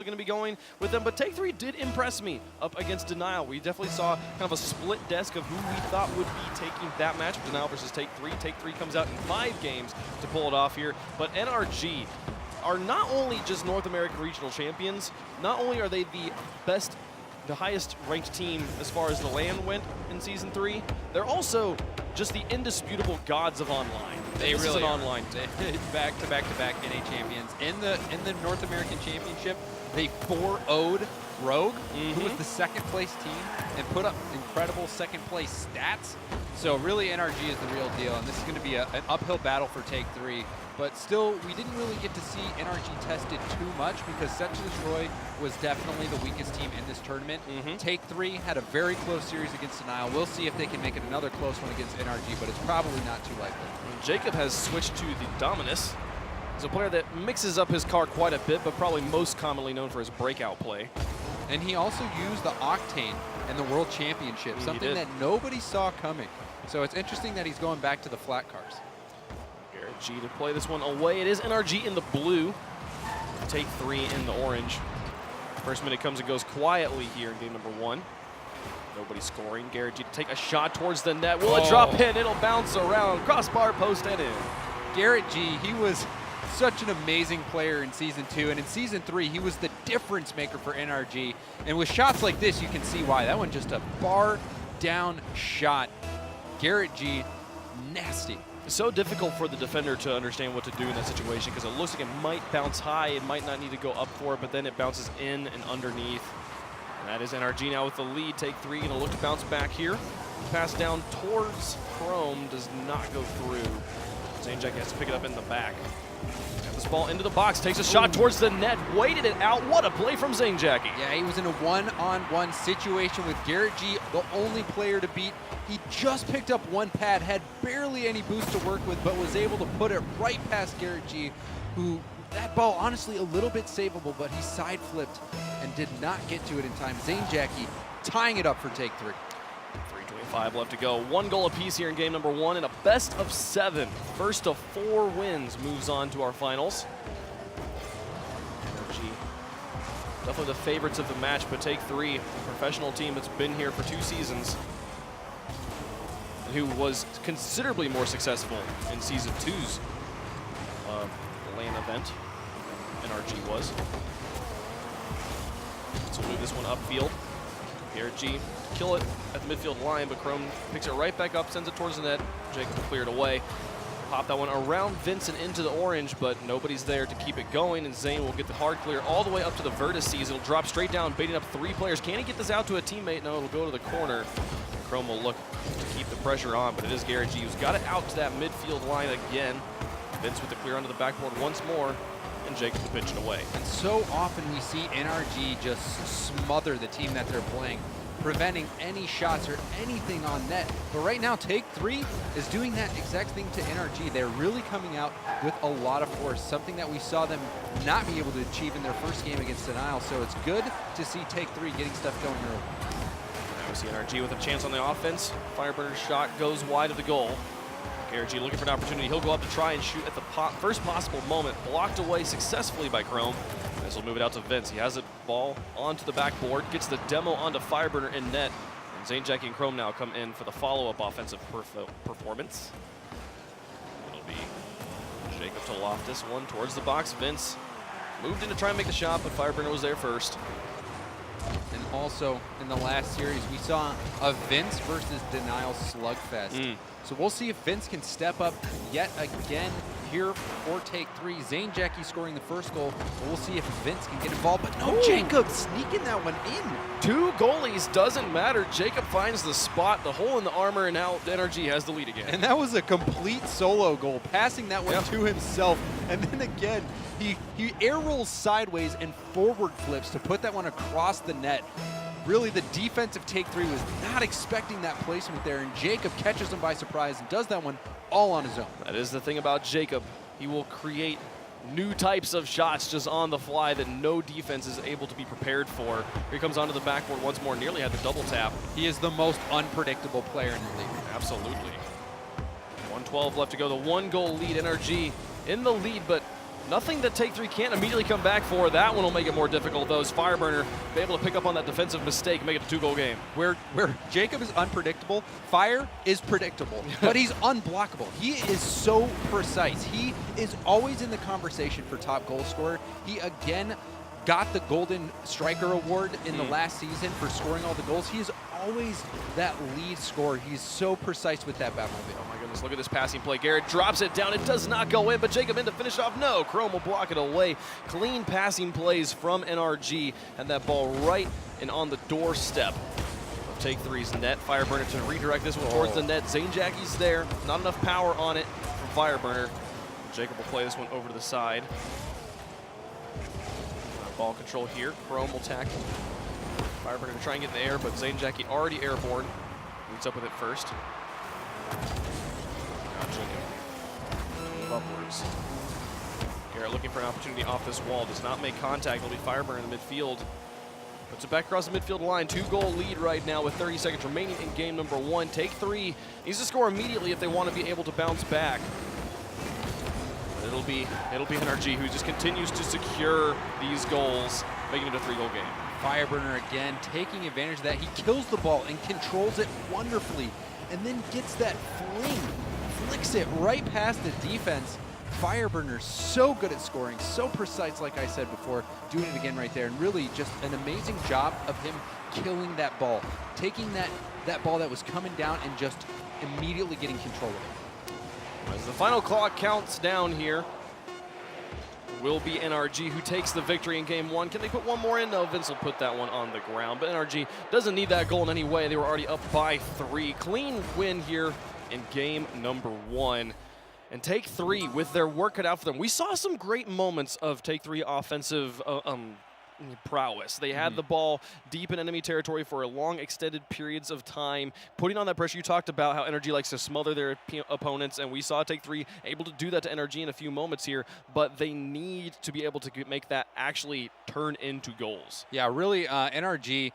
going to be going with them, but Take 3 did impress me up against Denial. We definitely saw kind of a split desk of who we thought would be taking that match, Denial versus Take 3. Take 3 comes out in 5 games to pull it off here, but NRG are not only just North American regional champions, not only are they the highest ranked team as far as the LAN went in Season 3, they're also just the indisputable gods of online. They this really is an are. online team. back-to-back NA champions. In the North American Championship, they 4-0'd Rogue, who was the second place team, and put up incredible second place stats. So really NRG is the real deal, and this is going to be an uphill battle for Take 3. But still, we didn't really get to see NRG tested too much because Set to Destroy was definitely the weakest team in this tournament. Take 3 had a very close series against Denial. We'll see if they can make it another close one against NRG, but it's probably not too likely. Jacob has switched to the Dominus. He's a player that mixes up his car quite a bit, but probably most commonly known for his breakout play. And he also used the Octane in the World Championship, something that nobody saw coming. So it's interesting that he's going back to the flat cars. Garrett G to play this one away. It is NRG in the blue. Take 3 in the orange. First minute comes and goes quietly here in game number 1. Nobody scoring. Garrett G to take a shot towards the net. Will it drop in? It'll bounce around. Crossbar, post, and in. Garrett G, he was such an amazing player in Season 2, and in Season 3, he was the difference maker for NRG. And with shots like this, you can see why. That one just a bar down shot. Garrett G, nasty. It's so difficult for the defender to understand what to do in that situation because it looks like it might bounce high. It might not need to go up for it, but then it bounces in and underneath. And that is NRG now with the lead. Take 3 going to look to bounce back here. Pass down towards Chrome does not go through. Zanjak has to pick it up in the back. Got this ball into the box, takes a shot towards the net, waited it out. What a play from Zanjaki. Yeah, he was in a one-on-one situation with Garrett G, the only player to beat. He just picked up one pad, had barely any boost to work with, but was able to put it right past Garrett G, who, that ball, honestly, a little bit savable, but he side flipped and did not get to it in time. Zanjaki tying it up for Take 3. 3:25 left to go. 1 goal apiece here in game number 1 and a best of 7. First of 4 wins moves on to our finals. NRG, definitely the favorites of the match, but Take 3, a professional team that's been here for 2 seasons, and who was considerably more successful in Season 2's LAN event. NRG was. So we'll move this one upfield. Garrett G kill it at the midfield line, but Chrome picks it right back up, sends it towards the net. Jacob will clear it away. Pop that one around Vincent into the orange, but nobody's there to keep it going, and Zane will get the hard clear all the way up to the vertices. It'll drop straight down, baiting up 3 players. Can he get this out to a teammate? No, it'll go to the corner. And Chrome will look to keep the pressure on, but it is Garrett G who's got it out to that midfield line again. Vince with the clear onto the backboard once more, and Jacob will pitch it away. And so often we see NRG just smother the team that they're playing, preventing any shots or anything on net. But right now, Take 3 is doing that exact thing to NRG. They're really coming out with a lot of force, something that we saw them not be able to achieve in their first game against Denial. So it's good to see Take 3 getting stuff going early. Now we see NRG with a chance on the offense. Fireburner's shot goes wide of the goal. Garrett G looking for an opportunity. He'll go up to try and shoot at the first possible moment. Blocked away successfully by Chrome. This will move it out to Vince. He has the ball onto the backboard, gets the demo onto Fireburner in net. And Zanjaki and Chrome now come in for the follow-up offensive performance. It'll be Jacob to Loftus, one towards the box. Vince moved in to try and make the shot, but Fireburner was there first. And also, in the last series, we saw a Vince versus Denial slugfest. So we'll see if Vince can step up yet again here for Take 3. Zanjaki scoring the first goal. But we'll see if Vince can get involved. But no, Jacob sneaking that one in. 2 goalies, doesn't matter. Jacob finds the spot, the hole in the armor, and now NRG has the lead again. And that was a complete solo goal, passing that one to himself. And then again, he air rolls sideways and forward flips to put that one across the net. Really, the defensive Take 3 was not expecting that placement there, and Jacob catches him by surprise and does that one all on his own. That is the thing about Jacob. He will create new types of shots just on the fly that no defense is able to be prepared for. Here he comes onto the backboard once more, nearly had the double tap. He is the most unpredictable player in the league. Absolutely. 1:12 left to go. The 1 goal lead, NRG in the lead, but Nothing that Take-3 can't immediately come back for. That one will make it more difficult, though, as Fireburner be able to pick up on that defensive mistake, make it a 2-goal game. Where Jacob is unpredictable, Fire is predictable, but he's unblockable. He is so precise. He is always in the conversation for top goal scorer. He, again, got the Golden Striker Award in the last season for scoring all the goals. He is always that lead scorer. He's so precise with that Batmobile. Oh my goodness, look at this passing play. Garrett drops it down. It does not go in, but Jacob in to finish off. No, Chrome will block it away. Clean passing plays from NRG, and that ball right and on the doorstep of Take-3's net. Fireburner to redirect this one towards the net. Zane Jackie's there. Not enough power on it from Fireburner. Jacob will play this one over to the side. Ball control here. Chrome will tackle. Fireburner to try and get in the air, but Zane Jackie already airborne. Meets up with it first. Now Jacob. Move upwards. Garrett looking for an opportunity off this wall. Does not make contact. It'll be Fireburner in the midfield. Puts it back across the midfield line. 2-goal lead right now with 30 seconds remaining in game number 1. Take-3 needs to score immediately if they want to be able to bounce back. It'll be NRG who just continues to secure these goals, making it a 3-goal game. Fireburner again taking advantage of that. He kills the ball and controls it wonderfully, and then gets that fling, flicks it right past the defense. Fireburner so good at scoring, so precise, like I said before, doing it again right there, and really just an amazing job of him killing that ball, taking that ball that was coming down and just immediately getting control of it. As the final clock counts down here, will be NRG who takes the victory in game 1. Can they put one more in? No, Vince will put that one on the ground. But NRG doesn't need that goal in any way. They were already up by 3. Clean win here in game number 1. And Take-3 with their work cut out for them. We saw some great moments of Take-3 offensive prowess. They had the ball deep in enemy territory for a long extended periods of time, putting on that pressure. You talked about how NRG likes to smother their opponents, and we saw Take-3 able to do that to NRG in a few moments here, but they need to be able to make that actually turn into goals. Yeah, really, NRG,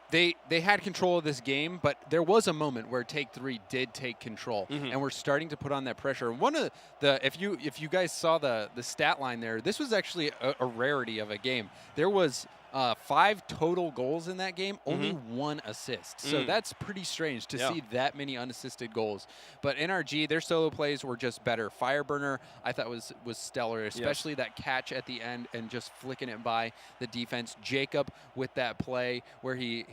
they had control of this game, but there was a moment where Take-3 did take control, and we're starting to put on that pressure. One of the, if you guys saw the stat line there, this was actually a rarity of a game. There was 5 total goals in that game, only 1 assist. So that's pretty strange to see that many unassisted goals. But NRG, their solo plays were just better. Fireburner, I thought was stellar, especially that catch at the end and just flicking it by the defense. Jacob with that play where he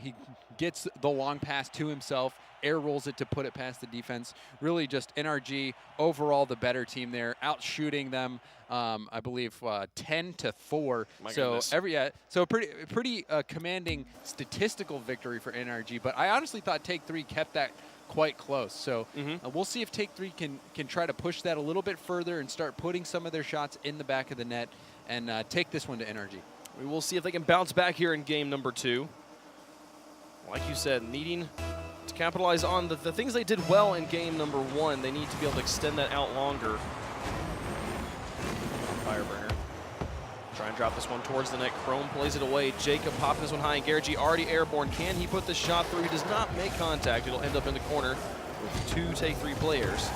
gets the long pass to himself, air rolls it to put it past the defense. Really just NRG overall the better team there, out shooting them. I believe 10-4. So pretty commanding statistical victory for NRG. But I honestly thought Take-3 kept that quite close. So we'll see if Take-3 can try to push that a little bit further and start putting some of their shots in the back of the net and take this one to NRG. We will see if they can bounce back here in game number 2. Like you said, needing to capitalize on the things they did well in game number 1. They need to be able to extend that out longer. Fireburner. Try and drop this one towards the net. Chrome plays it away. Jacob popping this one high, and Garrett G already airborne. Can he put this shot through? He does not make contact. It'll end up in the corner with 2 Take-3 players.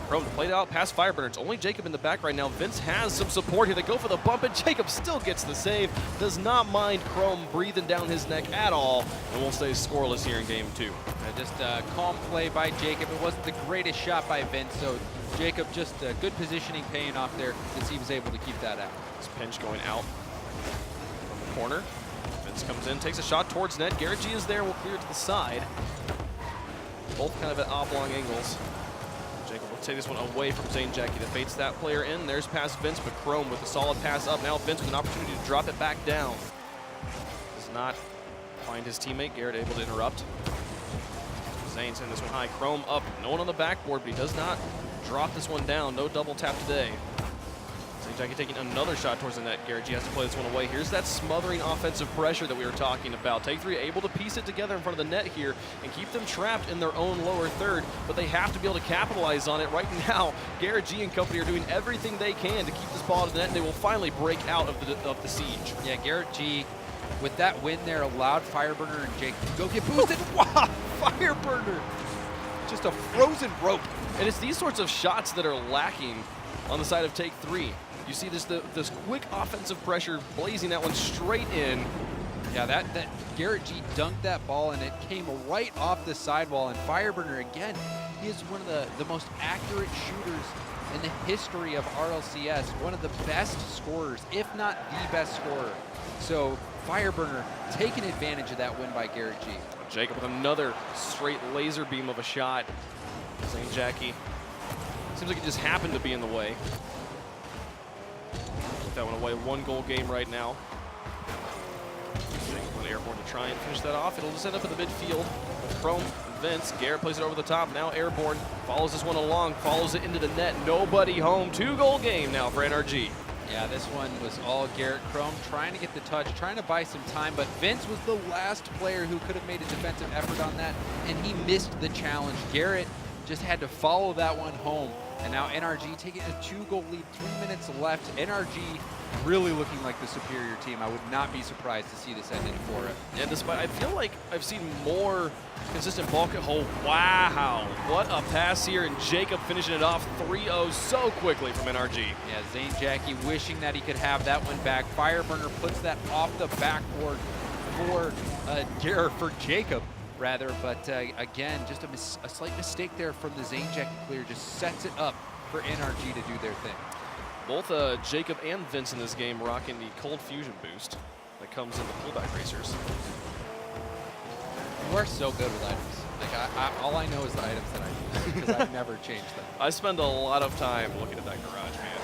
Chrome played out past Fireburner. It's only Jacob in the back right now. Vince has some support here. They go for the bump, and Jacob still gets the save. Does not mind Chrome breathing down his neck at all, and we'll stay scoreless here in game 2. Just a calm play by Jacob. It wasn't the greatest shot by Vince, so Jacob just good positioning paying off there as he was able to keep that out. This pinch going out from the corner. Vince comes in, takes a shot towards net. Garrett G is there, will clear it to the side. Both kind of at oblong angles. Jacob will take this one away from Zane Jackie that baits that player in. There's past Vince, but Chrome with a solid pass up. Now Vince with an opportunity to drop it back down. Does not find his teammate. Garrett able to interrupt. Zane sending this one high. Chrome up. No one on the backboard, but he does not drop this one down. No double tap today. Zane Jackie taking another shot towards the net. Garrett G has to play this one away. Here's that smothering offensive pressure that we were talking about. Take-3 able to piece it together in front of the net here and keep them trapped in their own lower third, but they have to be able to capitalize on it right now. Garrett G and company are doing everything they can to keep this ball to the net, and they will finally break out of the siege. Yeah, Garrett G, with that win there, allowed Fireburner and Jake to go get boosted. Wow, Fireburner, just a frozen rope. And it's these sorts of shots that are lacking on the side of take 3. You see this quick offensive pressure blazing that one straight in. Yeah, that Garrett G dunked that ball, and it came right off the sidewall. And Fireburner, again, he is one of the most accurate shooters in the history of RLCS, one of the best scorers, if not the best scorer. So Fireburner taking advantage of that win by Garrett G. Jacob with another straight laser beam of a shot. Zane Jackie, seems like it just happened to be in the way. Put that one away, 1-goal game right now. Airborne to try and finish that off. It'll just end up in the midfield with Chrome and Vince. Garrett plays it over the top. Now Airborne follows this one along, follows it into the net. Nobody home. 2-goal game now for NRG. Yeah, this one was all Garrett Chrome trying to get the touch, trying to buy some time, but Vince was the last player who could have made a defensive effort on that, and he missed the challenge. Garrett just had to follow that one home. And now NRG taking a 2-goal lead, 3 minutes left. NRG really looking like the superior team. I would not be surprised to see this end in 4. Yeah, despite, I feel like I've seen more consistent ball. Oh, wow. What a pass here, and Jacob finishing it off 3-0 so quickly from NRG. Yeah, Zane Jackie wishing that he could have that one back. Fireburner puts that off the backboard for Jacob. But again, just a slight mistake there from the Zane Jackie clear, just sets it up for NRG to do their thing. Both Jacob and Vince in this game rocking the cold fusion boost that comes in the pullback racers. You are so good with items. Like all I know is the items that I use because I've never changed them. I spend a lot of time looking at that garage, man.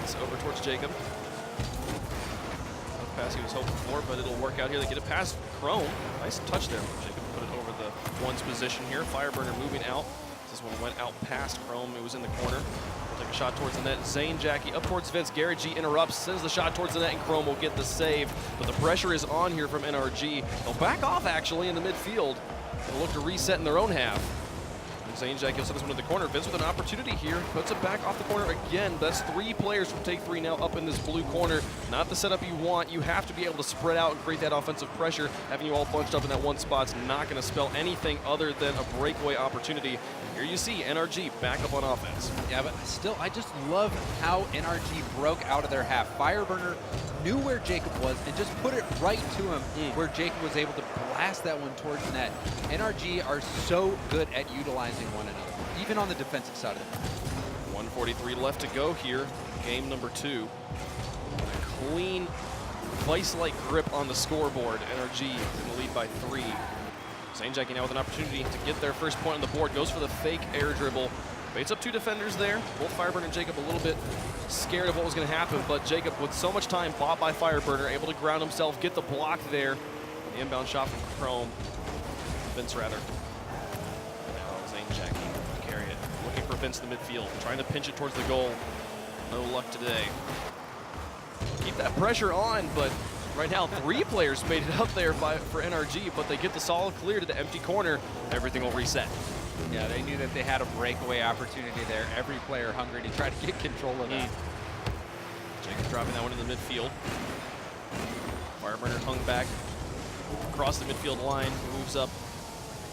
It's over towards Jacob. Pass he was hoping for, but it'll work out here. They get it past Chrome. Nice touch there. Jacob put it over the one's position here. Fireburner moving out. This one went out past Chrome. It was in the corner. We'll take a shot towards the net. Zane Jackie up towards Vince. Garrett G interrupts, sends the shot towards the net, and Chrome will get the save. But the pressure is on here from NRG. They'll back off, actually, in the midfield and look to reset in their own half. Zane Jackie will send this one to the corner. Vince with an opportunity here. Puts it back off the corner again. That's 3 players from take 3 now up in this blue corner. Not the setup you want. You have to be able to spread out and create that offensive pressure. Having you all bunched up in that one spot's not going to spell anything other than a breakaway opportunity. Here you see NRG back up on offense. Yeah, but still, I just love how NRG broke out of their half. Fireburner knew where Jacob was and just put it right to him where Jacob was able to blast that one towards net. NRG are so good at utilizing one another, even on the defensive side of the ball. 1:43 left to go here, game number 2. A clean, vice-like grip on the scoreboard. NRG in the lead by 3. Zane Jackie now with an opportunity to get their first point on the board. Goes for the fake air dribble. Baits up 2 defenders there. Both Fireburner and Jacob a little bit scared of what was going to happen, but Jacob with so much time bought by Fireburner, able to ground himself, get the block there. The inbound shot from Chrome. Vince rather. Now Zane Jackie carry it. Looking for Vince in the midfield. Trying to pinch it towards the goal. No luck today. Keep that pressure on, but right now 3 players made it up there for NRG, but they get the solid clear to the empty corner. Everything will reset. Yeah, they knew that they had a breakaway opportunity there. Every player hungry to try to get control of that. Jacob dropping that one in the midfield. Fireburner hung back across the midfield line, moves up,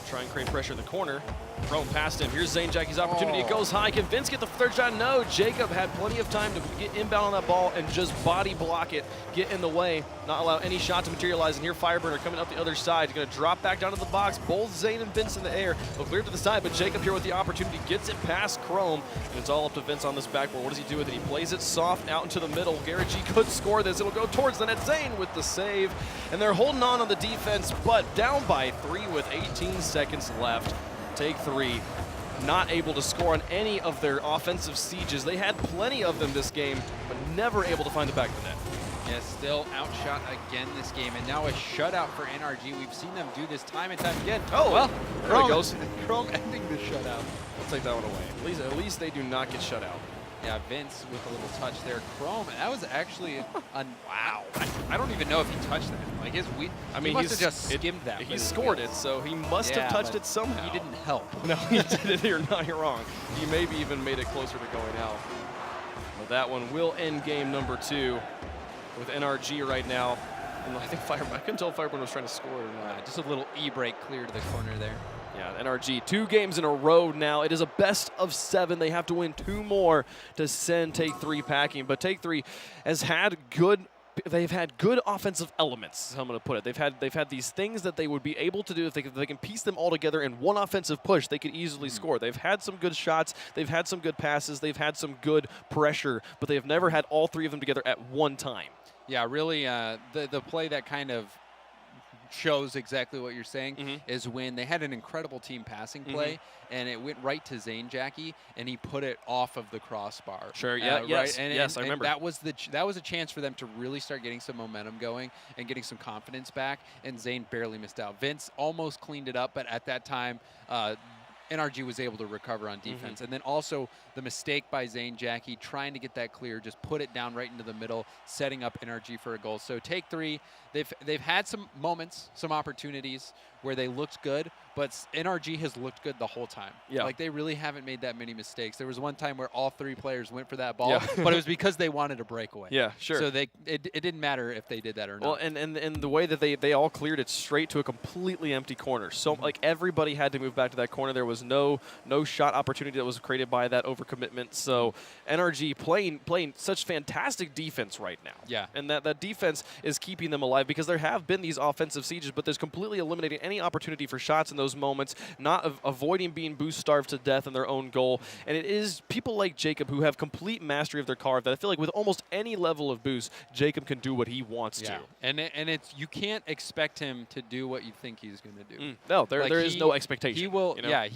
try and create pressure in the corner. Thrown past him. Here's Zane Jackie's opportunity. It goes high. Can Vince get the third shot? No. Jacob had plenty of time to get inbound on that ball and just body block it, get in the way, not allow any shot to materialize. And here Fireburner coming up the other side. He's going to drop back down to the box. Both Zane and Vince in the air. They'll clear to the side, but Jacob here with the opportunity gets it past Chrome. And it's all up to Vince on this backboard. What does he do with it? He plays it soft out into the middle. Garrett G could score this. It'll go towards the net. Zane with the save. And they're holding on the defense, but down by 3 with 18 seconds left. Take 3. Not able to score on any of their offensive sieges. They had plenty of them this game, but never able to find the back of the net. Yeah, still outshot again this game, and now a shutout for NRG. We've seen them do this time and time again. Oh, well, there it goes. Chrome ending the shutout. We'll take that one away. At least they do not get shut out. Yeah, Vince with a little touch there. Chrome, that was actually wow. I don't even know if he touched that. Like he must have just skimmed that. He scored it, so he must have touched it somehow. He didn't help. No, he didn't. You're not. You're wrong. He maybe even made it closer to going out. Well, that one will end game number 2 with NRG right now. And I think I couldn't tell if Fireburner was trying to score or not. Just a little e-break clear to the corner there. Yeah, Yeah, NRG, 2 games in a row now. It is a best of 7. They have to win 2 more to send Take-3 packing. But Take-3 has had good. They've had good offensive elements, is how I'm going to put it. They've had these things that they would be able to do. If they can piece them all together in one offensive push, they could easily score. They've had some good shots. They've had some good passes. They've had some good pressure, but they have never had all 3 of them together at one time. Yeah, really, the play that kind of shows exactly what you're saying is when they had an incredible team passing play, and it went right to Zane Jackie, and he put it off of the crossbar. Sure, yeah, yes, right? yes, I remember. That was a chance for them to really start getting some momentum going and getting some confidence back, and Zane barely missed out. Vince almost cleaned it up, but at that time, NRG was able to recover on defense. And then also the mistake by Zane Jackie trying to get that clear, just put it down right into the middle, setting up NRG for a goal. So Take-3, they've had some moments, some opportunities where they looked good, but NRG has looked good the whole time. Yeah. Like, they really haven't made that many mistakes. There was one time where all 3 players went for that ball, but it was because they wanted a breakaway. Yeah, sure. So it didn't matter if they did that or not. Well, and the way that they all cleared it straight to a completely empty corner. So like everybody had to move back to that corner. There was no shot opportunity that was created by that overcommitment. So NRG playing such fantastic defense right now. Yeah. And that defense is keeping them alive because there have been these offensive sieges, but there's completely eliminating any opportunity for shots in those moments, not avoiding being boost starved to death in their own goal. And it is people like Jacob who have complete mastery of their card that I feel like with almost any level of boost, Jacob can do what he wants to. And it's you can't expect him to do what you think he's going to do. No, there is no expectation. He will. You know? Yeah,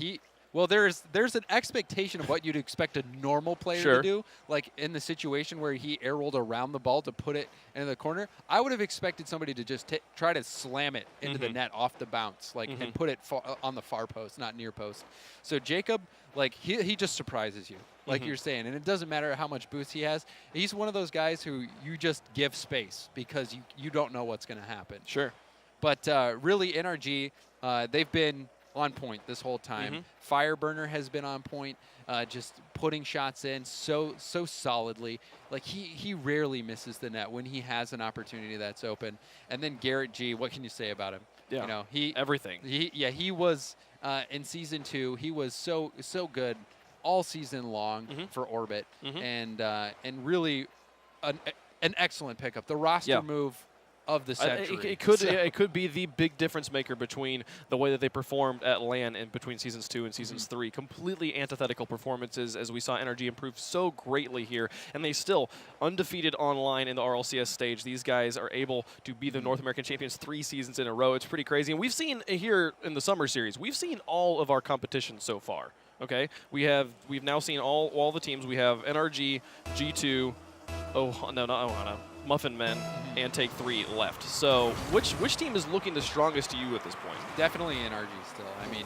well, there's an expectation of what you'd expect a normal player to do. Like in the situation where he air rolled around the ball to put it into the corner, I would have expected somebody to just try to slam it into the net off the bounce, like and put it on the far post, not near post. So Jacob, like he just surprises you, like you're saying, and it doesn't matter how much boost he has. He's one of those guys who you just give space because you don't know what's going to happen. Sure. But really, NRG, they've been on point this whole time. Fireburner has been on point, just putting shots in so solidly. Like he rarely misses the net when he has an opportunity that's open. And then Garrett G, what can you say about him? Yeah, you know, everything. He was in season 2. He was so good all season long for Orbit, and really an excellent pickup. The roster move of the century. It could be the big difference maker between the way that they performed at LAN and between seasons 2 and seasons 3. Completely antithetical performances as we saw NRG improve so greatly here, and they still undefeated online in the RLCS stage. These guys are able to be the North American champions 3 seasons in a row. It's pretty crazy, and we've seen here in the summer series, we've seen all of our competition so far. Okay, we've now seen all the teams. We have NRG, G2, Muffin Men, and Take-3 left. So which team is looking the strongest to you at this point? Definitely NRG still. I mean,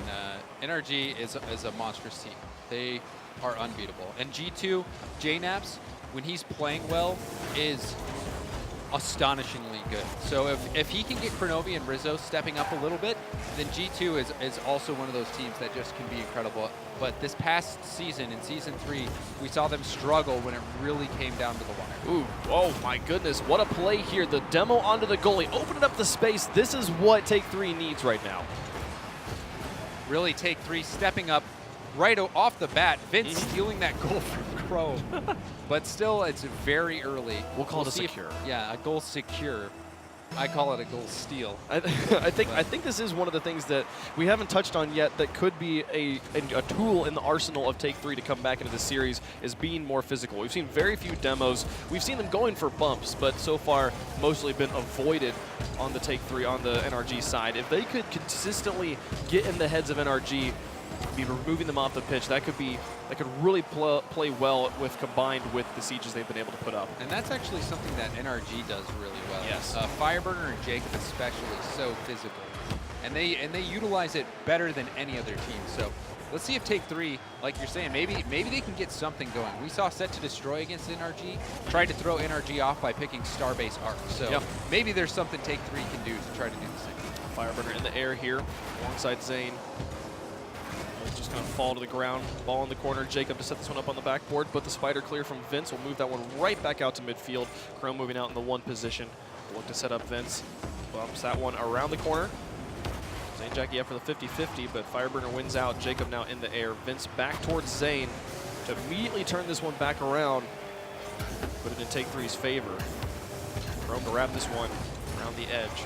NRG is a monstrous team. They are unbeatable. And G2, JNaps, when he's playing well, is astonishingly good. So if he can get Kronovi and Rizzo stepping up a little bit, then G2 is also one of those teams that just can be incredible. But this past season, in Season 3, we saw them struggle when it really came down to the wire. Ooh, oh my goodness, what a play here. The demo onto the goalie, opening up the space. This is what Take-3 needs right now. Really Take-3 stepping up right off the bat. Vince stealing that goal from Chrome. But still, it's very early. We'll call it a secure. A goal secure. I call it a goal steal. I think this is one of the things that we haven't touched on yet that could be a tool in the arsenal of Take-3 to come back into the series is being more physical. We've seen very few demos. We've seen them going for bumps, but so far mostly been avoided on the Take-3 on the NRG side. If they could consistently get in the heads of NRG, be removing them off the pitch, that could really play well combined with the sieges they've been able to put up. And that's actually something that NRG does really well. Yes. Fireburner and Jacob especially so physical, and they utilize it better than any other team. So let's see if Take-3, like you're saying, maybe they can get something going. We saw Set to Destroy against NRG, tried to throw NRG off by picking Starbase Arc. So maybe there's something Take-3 can do to try to do the same. Fireburner in the air here, alongside Zane. Just going to fall to the ground. Ball in the corner. Jacob to set this one up on the backboard, but the spider clear from Vince will move that one right back out to midfield. Chrome moving out in the 1 position. Look to set up Vince. Bumps that one around the corner. Zane St. Jackie up for the 50-50, but Fireburner wins out. Jacob now in the air. Vince back towards Zane to immediately turn this one back around. Put it in Take Three's favor. Chrome to wrap this one around the edge.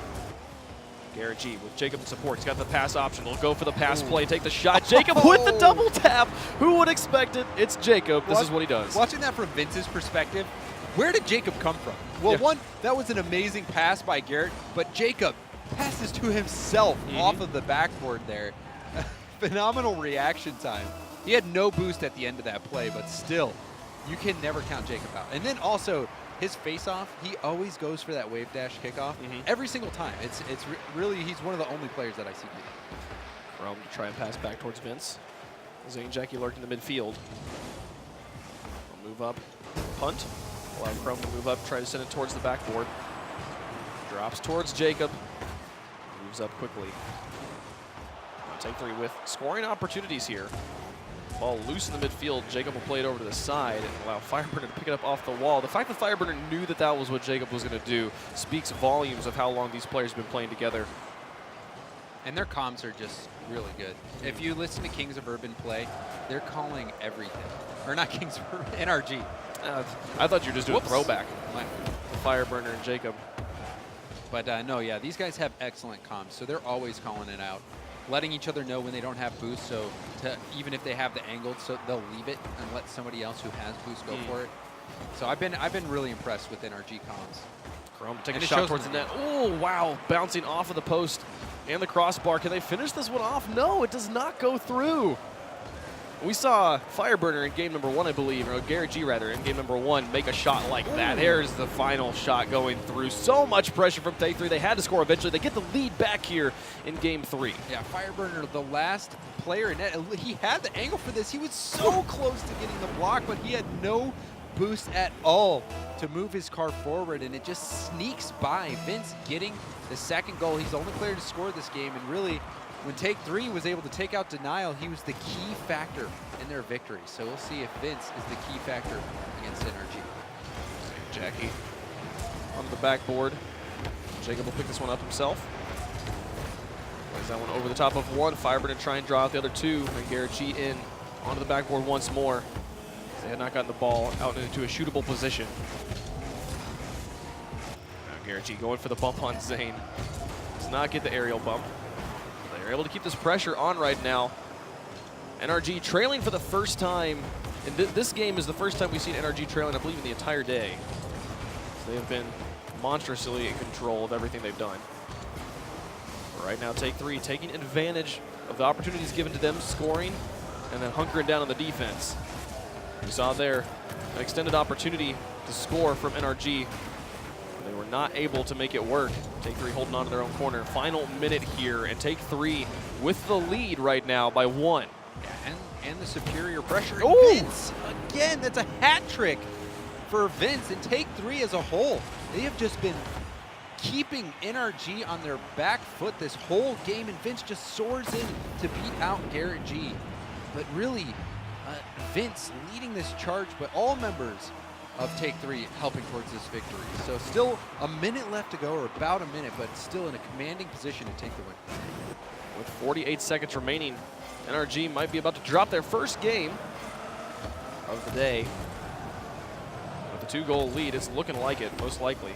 Garrett G with Jacob in support. He's got the pass option. He'll go for the pass play, take the shot. Jacob with the double tap. Who would expect it? It's Jacob. This is what he does. Watching that from Vince's perspective, where did Jacob come from? Well, one, that was an amazing pass by Garrett, but Jacob passes to himself off of the backboard there. Phenomenal reaction time. He had no boost at the end of that play, but still, you can never count Jacob out. And then also, his face-off, he always goes for that wave dash kickoff every single time. It's really, he's one of the only players that I see do that. Chrome to try and pass back towards Vince. Zane Jackie lurked in the midfield. We'll move up, punt. Allow Chrome to move up, try to send it towards the backboard. Drops towards Jacob. Moves up quickly. Take Three with scoring opportunities here. Ball loose in the midfield. Jacob will play it over to the side and allow Fireburner to pick it up off the wall. The fact that Fireburner knew that that was what Jacob was going to do speaks volumes of how long these players have been playing together. And their comms are just really good. If you listen to Kings of Urban play, they're calling everything. Or not Kings of Urban, NRG. I thought you were just doing a throwback to Fireburner and Jacob. But no, yeah, these guys have excellent comms, so they're always calling it out. Letting each other know when they don't have boost, so even if they have the angled, so they'll leave it and let somebody else who has boost go for it. So I've been really impressed with NRG comms. Chrome to take a shot towards the net. Oh, wow, bouncing off of the post and the crossbar. Can they finish this one off? No, it does not go through. We saw Fireburner in game number 1, I believe, or Garrett G rather, in game number 1, make a shot like that. There's the final shot going through. So much pressure from Take Three. They had to score eventually. They get the lead back here in game 3. Yeah, Fireburner, the last player in net, he had the angle for this. He was so close to getting the block, but he had no boost at all to move his car forward, and it just sneaks by. Vince getting the second goal. He's the only player to score this game, and really, when Take Three was able to take out Denial, he was the key factor in their victory. So we'll see if Vince is the key factor against NRG. Jackie onto the backboard. Jacob will pick this one up himself. Plays that one over the top of one. Fireburner try and draw out the other two. And Garrett G in onto the backboard once more. They had not gotten the ball out into a shootable position. Now Garrett G going for the bump on Zane. Does not get the aerial bump. They're able to keep this pressure on right now. NRG trailing for the first time. And this game is the first time we've seen NRG trailing, I believe, in the entire day. So they have been monstrously in control of everything they've done. But right now, Take Three taking advantage of the opportunities given to them, scoring, and then hunkering down on the defense. We saw there an extended opportunity to score from NRG. They were not able to make it work. Take Three holding on to their own corner. Final minute here, and Take Three with the lead right now by 1. Yeah, and the superior pressure. Ooh. Vince, again, that's a hat trick for Vince, and Take Three as a whole. They have just been keeping NRG on their back foot this whole game, and Vince just soars in to beat out Garrett G. But really, Vince leading this charge, but all members of Take Three helping towards this victory. So still a minute left to go, or about a minute, but still in a commanding position to take the win. With 48 seconds remaining, NRG might be about to drop their first game of the day. With a 2-goal lead, it's looking like it, most likely.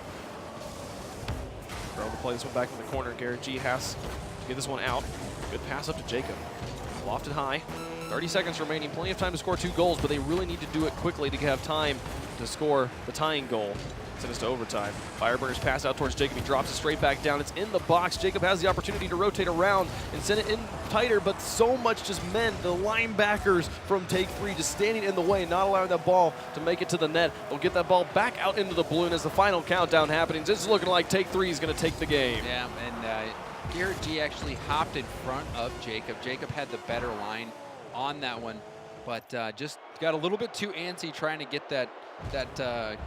Throw to play this one back in the corner. Garrett G has to get this one out. Good pass up to Jacob. Lofted high. 30 seconds remaining, plenty of time to score 2 goals, but they really need to do it quickly to have time to score the tying goal. Send us to overtime. Fireburner's pass out towards Jacob. He drops it straight back down. It's in the box. Jacob has the opportunity to rotate around and send it in tighter, but so much just meant the linebackers from Take Three just standing in the way, not allowing that ball to make it to the net. They'll get that ball back out into the balloon as the final countdown happenings. It's looking like Take Three is going to take the game. Yeah, and Garrett G actually hopped in front of Jacob. Jacob had the better line on that one, but just got a little bit too antsy trying to get that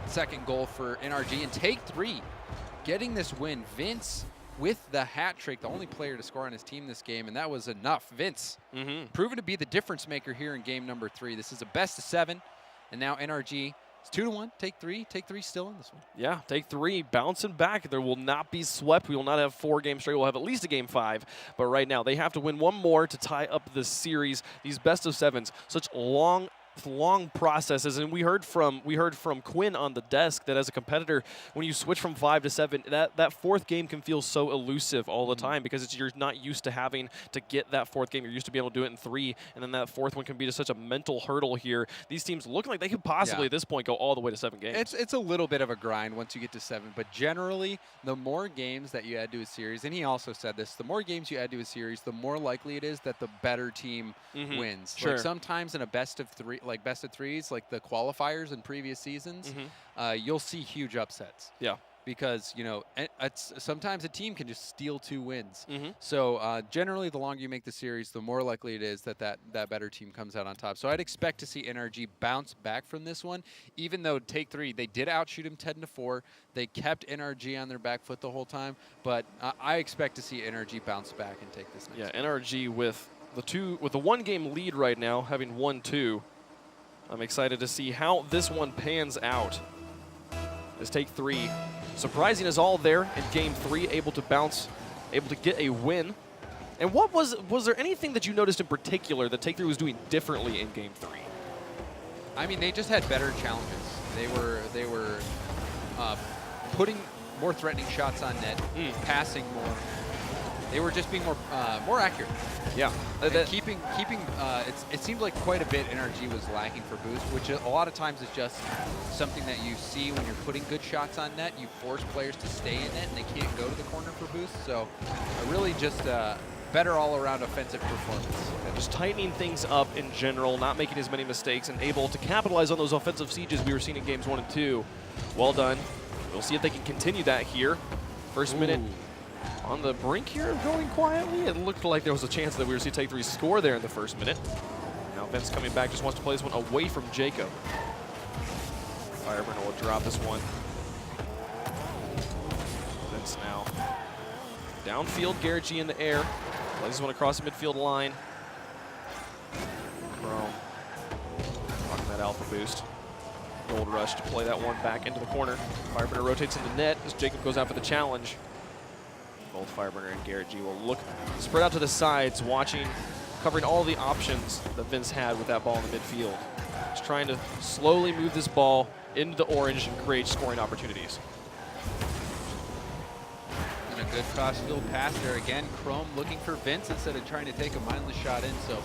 second goal for NRG, and Take Three getting this win. Vince with the hat trick, the only player to score on his team this game, and that was enough. Vince proven to be the difference maker here in game number 3. This is a best of 7, and now NRG It's 2-1. Take three. Take three still in this one. Yeah, take 3, bouncing back. There will not be swept. We will not have 4 games straight. We'll have at least a game 5. But right now, they have to win one more to tie up the series. These best of 7s, such long processes, and we heard from Quinn on the desk that as a competitor, when you switch from 5 to 7, that 4th game can feel so elusive all the time because you're not used to having to get that 4th game. You're used to be able to do it in 3, and then that 4th one can be just such a mental hurdle here. These teams look like they could possibly at this point go all the way to 7 games. It's a little bit of a grind once you get to 7, but generally the more games that you add to a series, and he also said this, the more games you add to a series, the more likely it is that the better team wins. Sure. Like sometimes in a best of 3, like best of 3s, like the qualifiers in previous seasons, you'll see huge upsets. Yeah. Because, you know, sometimes a team can just steal 2 wins. So generally, the longer you make the series, the more likely it is that that better team comes out on top. So I'd expect to see NRG bounce back from this one, even though take 3, they did outshoot him 10-4. They kept NRG on their back foot the whole time. But I expect to see NRG bounce back and take this next one. NRG with the 1-game lead right now, having won 2. I'm excited to see how this one pans out. As take 3, surprising us all there in game 3, able to bounce, able to get a win. And what was there anything that you noticed in particular that take 3 was doing differently in game 3? I mean, they just had better challenges. They were putting more threatening shots on net, passing more. They were just being more accurate. Yeah. Keeping it seemed like quite a bit NRG was lacking for boost, which a lot of times is just something that you see when you're putting good shots on net. You force players to stay in net, and they can't go to the corner for boost. So really just better all-around offensive performance. And just tightening things up in general, not making as many mistakes, and able to capitalize on those offensive sieges we were seeing in games 1 and 2. Well done. We'll see if they can continue that here. First minute on the brink here of going quietly. It looked like there was a chance that we would see take 3 score there in the first minute. Now Vince coming back, just wants to play this one away from Jacob. Fireburner will drop this one. Vince now. Downfield, Garrett G in the air. Plays this one across the midfield line. Chrome. Rocking that alpha boost. Gold rush to play that one back into the corner. Fireburner rotates in the net as Jacob goes out for the challenge. Both Fireburner and Garrett G will look spread out to the sides, covering all the options that Vince had with that ball in the midfield. Just trying to slowly move this ball into the orange and create scoring opportunities. And a good cross-field pass there again. Chrome looking for Vince instead of trying to take a mindless shot in. So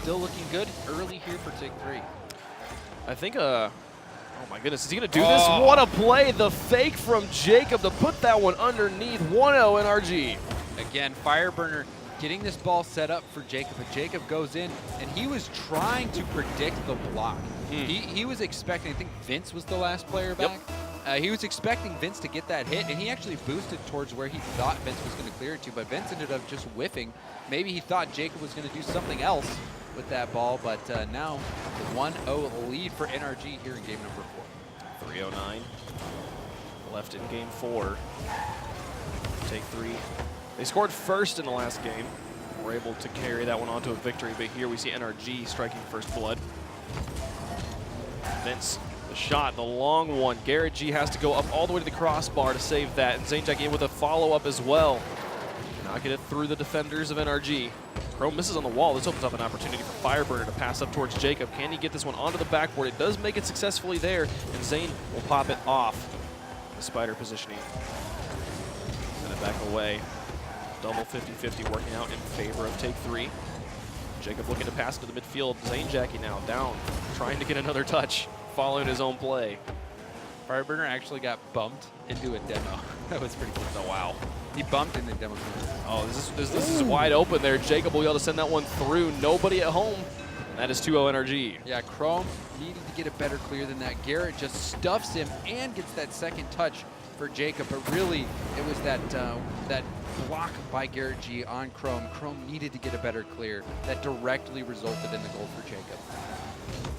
still looking good early here for take 3. I think oh my goodness, is he going to do this? What a play, the fake from Jacob to put that one underneath. 1-0 NRG. Again, Fireburner getting this ball set up for Jacob, but Jacob goes in, and he was trying to predict the block. He was expecting, I think Vince was the last player back. He was expecting Vince to get that hit, and he actually boosted towards where he thought Vince was going to clear it to, but Vince ended up just whiffing. Maybe he thought Jacob was going to do something else with that ball, but now the 1-0 lead for NRG here in game number 4. 3:09 left in game 4. Take 3. They scored first in the last game. Were able to carry that one on to a victory, but here we see NRG striking first blood. Vince, the shot, the long one. Garrett G has to go up all the way to the crossbar to save that, and Zainjak in with a follow-up as well. Not get it through the defenders of NRG. Chrome misses on the wall. This opens up an opportunity for Fireburner to pass up towards Jacob. Can he get this one onto the backboard? It does make it successfully there, and Zane will pop it off. The spider positioning. Send it back away. Double 50-50 working out in favor of take 3. Jacob looking to pass to the midfield. Zane Jackie now down, trying to get another touch, following his own play. Fireburner actually got bumped into a demo. That was pretty cool. Oh, wow. He bumped in the demo. Oh, this is wide open there. Jacob will be able to send that one through. Nobody at home. That is 2-0 NRG. Yeah, Chrome needed to get a better clear than that. Garrett just stuffs him and gets that second touch for Jacob, but really it was that block by Garrett G on Chrome. Chrome needed to get a better clear. That directly resulted in the goal for Jacob.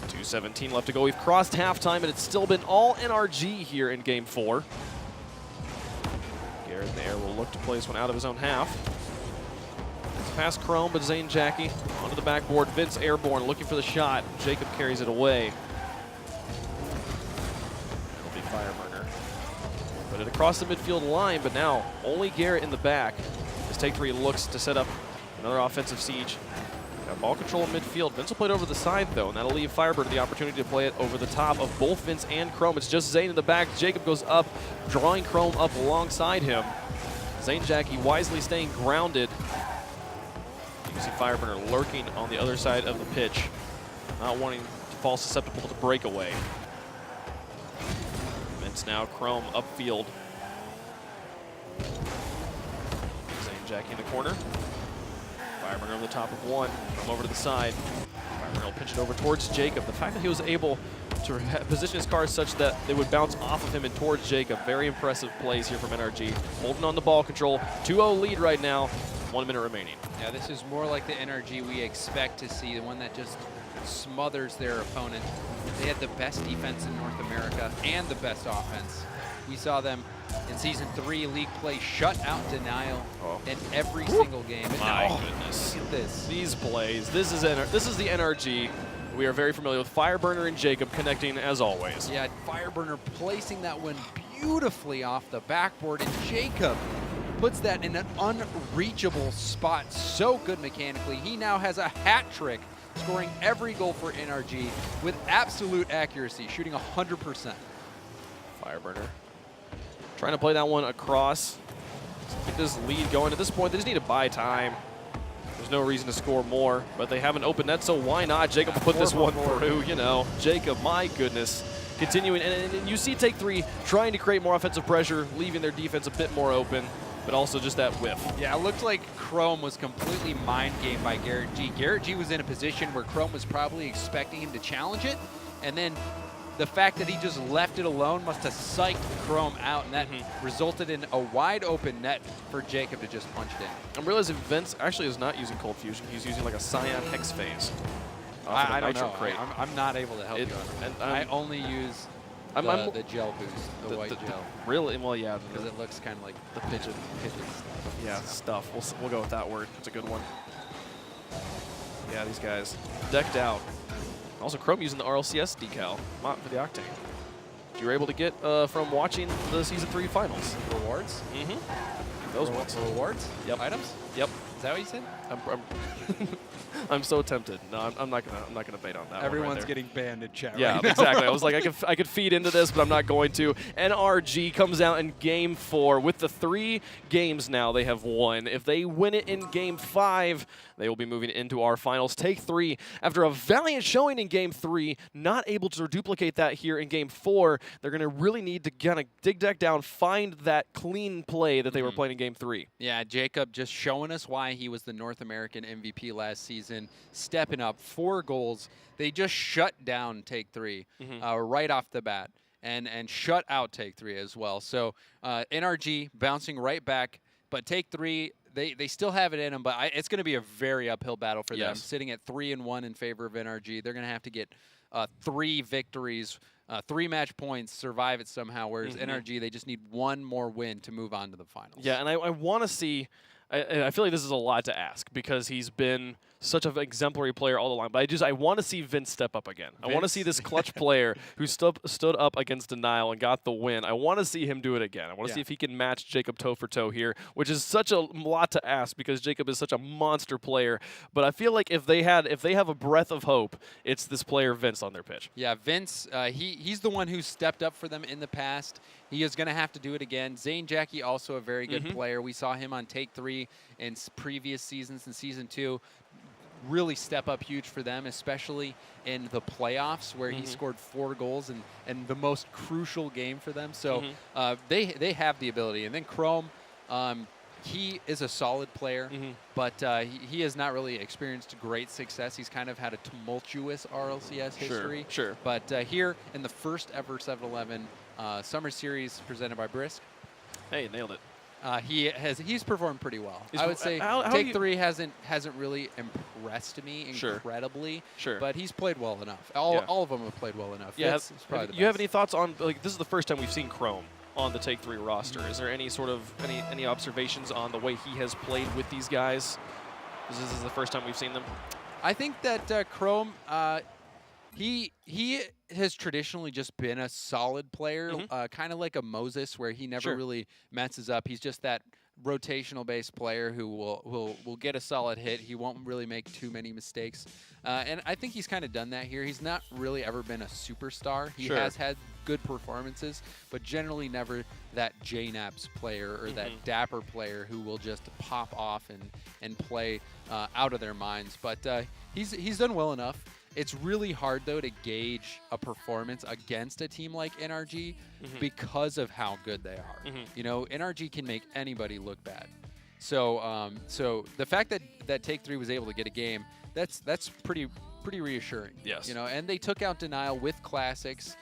2:17 left to go. We've crossed halftime, and it's still been all NRG here in game 4. Garrett there will look to play this one out of his own half. It's past Chrome, but Zane Jackie onto the backboard. Vince airborne, looking for the shot. Jacob carries it away. across the midfield line, but now only Garrett in the back as Take-3 looks to set up another offensive siege. Got ball control in midfield. Vince will play it over the side, though, and that'll leave Firebird the opportunity to play it over the top of both Vince and Chrome. It's just Zane in the back. Jacob goes up, drawing Chrome up alongside him. Zane Jackie wisely staying grounded. You can see Fireburner lurking on the other side of the pitch, not wanting to fall susceptible to breakaway. Vince now Chrome upfield. Zane Jackie in the corner. Fireburner on the top of one, from over to the side. Fireburner will pitch it over towards Jacob. The fact that he was able to position his cars such that they would bounce off of him and towards Jacob. Very impressive plays here from NRG. Holding on the ball control. 2-0 lead right now. 1 minute remaining. Yeah, this is more like the NRG we expect to see, the one that just smothers their opponent. They had the best defense in North America and the best offense. We saw them in Season 3 league play shut out Denial in every single game. And My goodness. Look at this. These plays. This is the NRG. We are very familiar with Fireburner and Jacob connecting as always. Yeah, Fireburner placing that one beautifully off the backboard, and Jacob puts that in an unreachable spot. So good mechanically. He now has a hat trick, scoring every goal for NRG with absolute accuracy, shooting 100%. Fireburner trying to play that one across. Get this lead going. At this point, they just need to buy time. There's no reason to score more, but they have an open net, so why not? Jacob will put this one through, you know. Jacob, my goodness. Continuing, and you see Take-3 trying to create more offensive pressure, leaving their defense a bit more open, but also just that whiff. Yeah, it looked like Chrome was completely mind-gamed by Garrett G. Garrett G was in a position where Chrome was probably expecting him to challenge it, and then the fact that he just left it alone must have psyched Chrome out, and that resulted in a wide open net for Jacob to just punch it in. I'm realizing Vince actually is not using Cold Fusion. He's using like a Cyan Hex Phase. I don't know. I'm not able to help you on that. I only use the gel boost, the white gel. Really? Well, yeah. Because it looks kind of like the pigeon stuff. Yeah, stuff. We'll go with that word. It's a good one. Yeah, these guys decked out. Also, Chrome using the RLCS decal for the Octane. You were able to get from watching the Season 3 finals. Rewards? Those ones. Rewards? Yep. Items? Yep. Is that what you said? I'm so tempted. No, I'm not gonna bait on that. Everyone's getting banned in chat. Yeah, right now. exactly. I was like, I could feed into this, but I'm not going to. NRG comes out in Game 4 with the 3 games now they have won. If they win it in Game 5, they will be moving into our finals. Take-3, after a valiant showing in Game 3, not able to duplicate that here in Game 4. They're gonna really need to kind of dig deck down, find that clean play that they were playing in Game 3. Yeah, Jacob just showing us why he was the North American MVP last season, stepping up 4 goals. They just shut down Take-3 right off the bat and shut out Take-3 as well. So NRG bouncing right back, but Take-3, they still have it in them, but it's going to be a very uphill battle for them. Sitting at 3-1 in favor of NRG. They're going to have to get 3 victories, 3 match points, survive it somehow, whereas NRG, they just need 1 more win to move on to the finals. Yeah, and I want to see, I feel like this is a lot to ask because he's been such an exemplary player all along. But I want to see Vince step up again. I want to see this clutch player who stood up against Denial and got the win. I want to see him do it again. I want to see if he can match Jacob toe for toe here, which is such a lot to ask because Jacob is such a monster player. But I feel like if they have a breath of hope, it's this player Vince on their pitch. Yeah, Vince, he's the one who stepped up for them in the past. He is going to have to do it again. Zane Jackie, also a very good player. We saw him on Take-3 in previous seasons. In Season 2, really step up huge for them, especially in the playoffs where he scored 4 goals and the most crucial game for them. So they have the ability. And then Chrome, he is a solid player, but he has not really experienced great success. He's kind of had a tumultuous RLCS history. Sure. But here in the first ever 7-Eleven Summer Series presented by Brisk, hey, nailed it. He's performed pretty well. I would say Take-3 hasn't really impressed me incredibly, but he's played well enough. All of them have played well enough. Yeah, you have any thoughts on, like, this is the first time we've seen Chrome on the Take-3 roster. Is there any sort of any observations on the way he has played with these guys? This is the first time we've seen them. I think that Chrome, he has traditionally just been a solid player, kind of like a Moses, where he never really messes up. He's just that rotational based player who will get a solid hit. He won't really make too many mistakes. And I think he's kind of done that here. He's not really ever been a superstar. He has had good performances, but generally never that J-Naps player or that dapper player who will just pop off and play out of their minds. But he's done well enough. It's really hard, though, to gauge a performance against a team like NRG because of how good they are. You know, NRG can make anybody look bad. So so the fact that Take-3 was able to get a game, that's pretty reassuring. Yes. You know, and they took out Denial with Classics.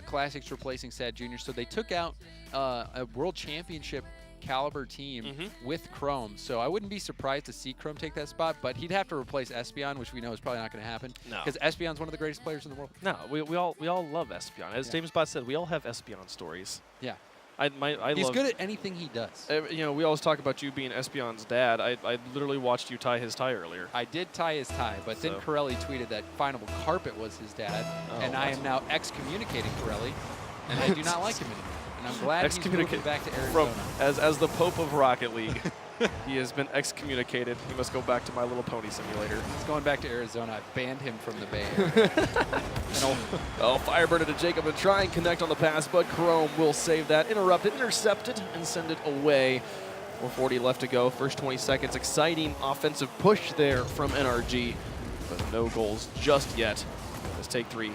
Classics replacing Sad Junior. So they took out a World Championship caliber team with Chrome. So I wouldn't be surprised to see Chrome take that spot, but he'd have to replace Espeon, which we know is probably not going to happen. No. Because Espeon's one of the greatest players in the world. No, we all love Espeon. As James Bott said, we all have Espeon stories. Yeah. He's good at anything he does. You know, we always talk about you being Espeon's dad. I literally watched you tie his tie earlier. I did tie his tie, but then Corelli tweeted that Final Carpet was his dad, and I am now excommunicating Corelli, and I do not like him anymore. And I'm glad he's moving back to Arizona. As the Pope of Rocket League, he has been excommunicated. He must go back to My Little Pony Simulator. He's going back to Arizona. I banned him from the Bay Area. Fireburner to Jacob to try and connect on the pass, but Chrome will save that. Interrupt it, intercept it, and send it away. 4:40 left to go. First 20 seconds. Exciting offensive push there from NRG, but no goals just yet. Let's Take-3.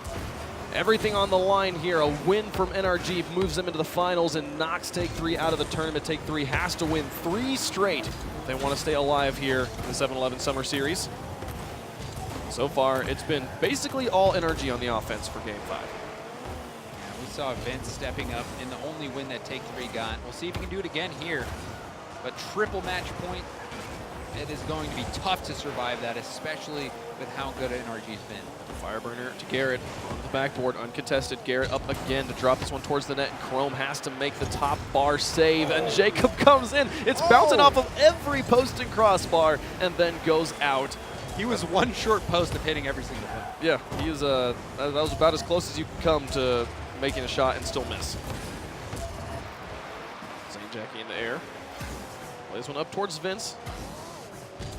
Everything on the line here. A win from NRG moves them into the finals and knocks Take-3 out of the tournament. Take-3 has to win 3 straight if they want to stay alive here in the 7-11 Summer Series. So far, it's been basically all NRG on the offense for Game 5. Yeah, we saw Vince stepping up in the only win that Take-3 got. We'll see if he can do it again here. But triple match point, it is going to be tough to survive that, especially with how good NRG's been. Fireburner to Garrett on the backboard, uncontested. Garrett up again to drop this one towards the net, and Chrome has to make the top bar save, and Jacob comes in. It's bouncing off of every post and crossbar, and then goes out. He was one short post of hitting every single one. Yeah, he was, that was about as close as you could come to making a shot and still miss. St. Jackie in the air. Play this one up towards Vince.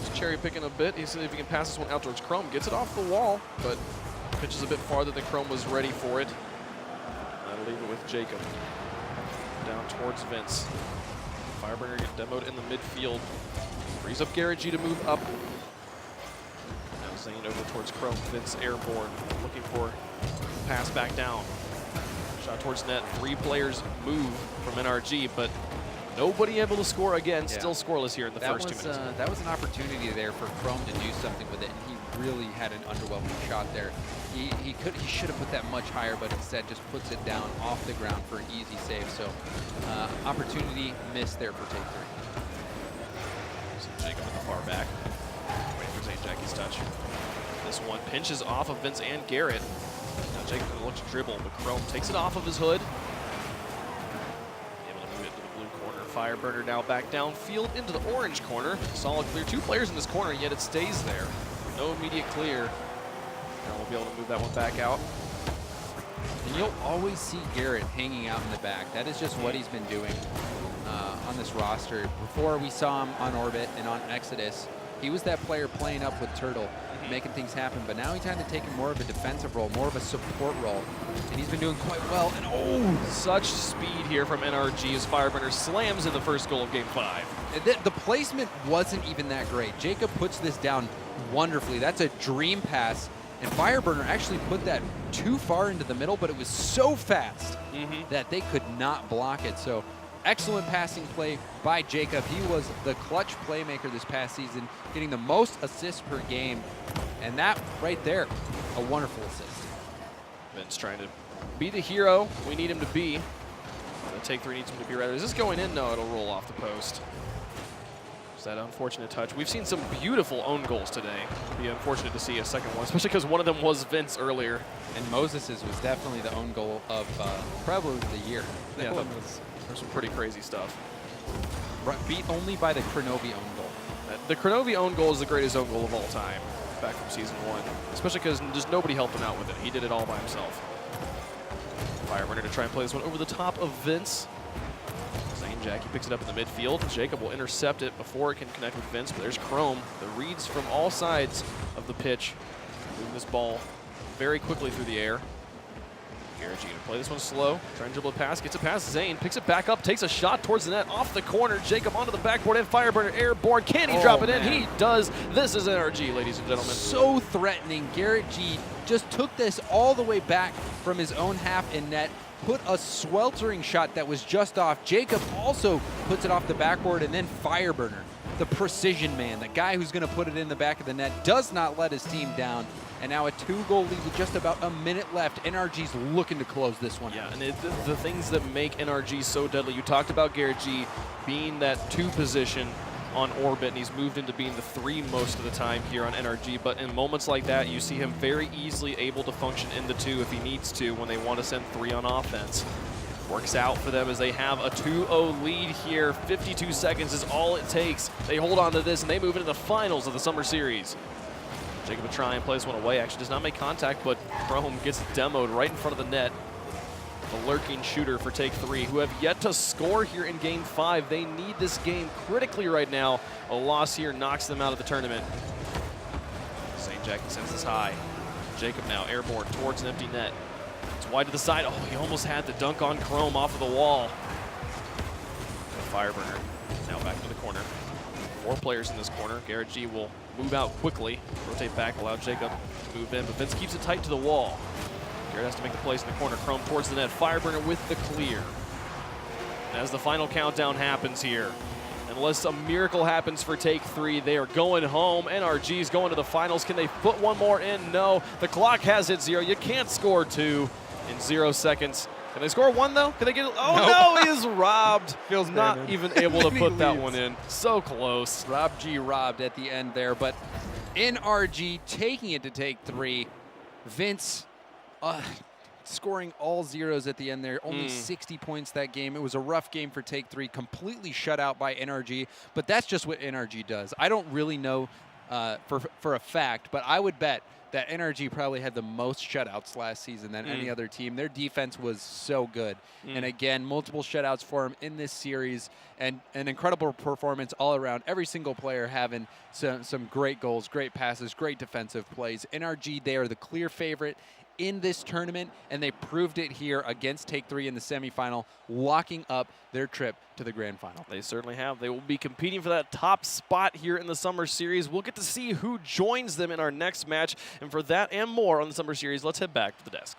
Just cherry picking a bit. He's seeing if he can pass this one out towards Chrome. Gets it off the wall, but pitches a bit farther than Chrome was ready for it. That'll leave it with Jacob. Down towards Vince. Fireburner get demoed in the midfield. Frees up Garrett G to move up. Now Zane over towards Chrome. Vince airborne. Looking for pass back down. Shot towards net. 3 players move from NRG, but nobody able to score again. Still scoreless here in the first 2 minutes. That was an opportunity there for Chrome to do something with it, and he really had an underwhelming shot there. He should have put that much higher, but instead just puts it down off the ground for an easy save. So opportunity missed there for Take-3. Jacob in the far back. Waiting for St. Jackie's touch. This one pinches off of Vince and Garrett. Now Jacob going to look to dribble, but Chrome takes it off of his hood. Fireburner now back downfield into the orange corner. Solid clear. 2 players in this corner, yet it stays there. No immediate clear. Now we'll be able to move that one back out. And you'll always see Garrett hanging out in the back. That is just what he's been doing on this roster. Before we saw him on Orbit and on Exodus, he was that player playing up with Turtle, making things happen. But now he's had to take more of a defensive role, more of a support role. And he's been doing quite well. And such speed here from NRG as Fireburner slams in the first goal of Game 5. The placement wasn't even that great. Jacob puts this down wonderfully. That's a dream pass. And Fireburner actually put that too far into the middle, but it was so fast that they could not block it. So excellent passing play by Jacob. He was the clutch playmaker this past season, getting the most assists per game. And that right there, a wonderful assist. Vince trying to be the hero we need him to be. Take-3 needs him to be rather. Is this going in? No, it'll roll off the post. It's that unfortunate touch. We've seen some beautiful own goals today. It'd be unfortunate to see a second one, especially because one of them was Vince earlier. And Moses's was definitely the own goal of probably the year. Yeah, there's some pretty crazy stuff. Beat only by the Kronovi own goal. The Kronovi own goal is the greatest own goal of all time, back from Season 1. Especially because there's nobody helping out with it. He did it all by himself. Fireburner to try and play this one over the top of Vince. Zane Jackie picks it up in the midfield. Jacob will intercept it before it can connect with Vince, but there's Chrome. The reads from all sides of the pitch. Moving this ball very quickly through the air. Garrett G gonna play this one slow, trying to dribble a pass, gets it past Zane, picks it back up, takes a shot towards the net, off the corner. Jacob onto the backboard, and Fireburner airborne. Can he drop it in? He does. This is NRG, ladies and gentlemen. So threatening. Garrett G just took this all the way back from his own half in net, put a sweltering shot that was just off. Jacob also puts it off the backboard, and then Fireburner, the precision man, the guy who's going to put it in the back of the net, does not let his team down. And now a 2-goal lead with just about a minute left. NRG's looking to close this one. Yeah, and the things that make NRG so deadly, you talked about Garrett G being that 2 position on orbit, and he's moved into being the 3 most of the time here on NRG. But in moments like that, you see him very easily able to function in the 2 if he needs to when they want to send 3 on offense. Works out for them as they have a 2-0 lead here. 52 seconds is all it takes. They hold on to this, and they move into the finals of the Summer Series. Jacob will try and play this one away. Actually does not make contact, but Chrome gets demoed right in front of the net. The lurking shooter for Take 3, who have yet to score here in Game 5. They need this game critically right now. A loss here knocks them out of the tournament. St. Jackie sends this high. Jacob now airborne towards an empty net. It's wide to the side. Oh, he almost had the dunk on Chrome off of the wall. Fireburner now back to the corner. 4 players in this corner. Garrett G will move out quickly, rotate back, allow Jacob to move in, but Vince keeps it tight to the wall. Garrett has to make the place in the corner. Chrome towards the net. Fireburner with the clear. And as the final countdown happens here, unless a miracle happens for Take 3, they are going home. NRG's going to the finals. Can they put one more in? No. The clock has hit 0. You can't score 2 in 0 seconds. Can they score 1 though? Can they get it? Oh Nope. no, he is robbed. Feels not bad, even able to He put that leaves. one in. So close. Rob G robbed at the end there, but NRG taking it to Take 3. Vince scoring all 0s at the end there. Only 60 points that game. It was a rough game for Take 3, completely shut out by NRG, but that's just what NRG does. I don't really know for a fact, but I would bet that NRG probably had the most shutouts last season than any other team. Their defense was so good. And again, multiple shutouts for them in this series, and an incredible performance all around. Every single player having some great goals, great passes, great defensive plays. NRG, they are the clear favorite in this tournament, and they proved it here against Take 3 in the semifinal, locking up their trip to the grand final. They certainly have. They will be competing for that top spot here in the Summer Series. We'll get to see who joins them in our next match, and for that and more on the Summer Series, let's head back to the desk.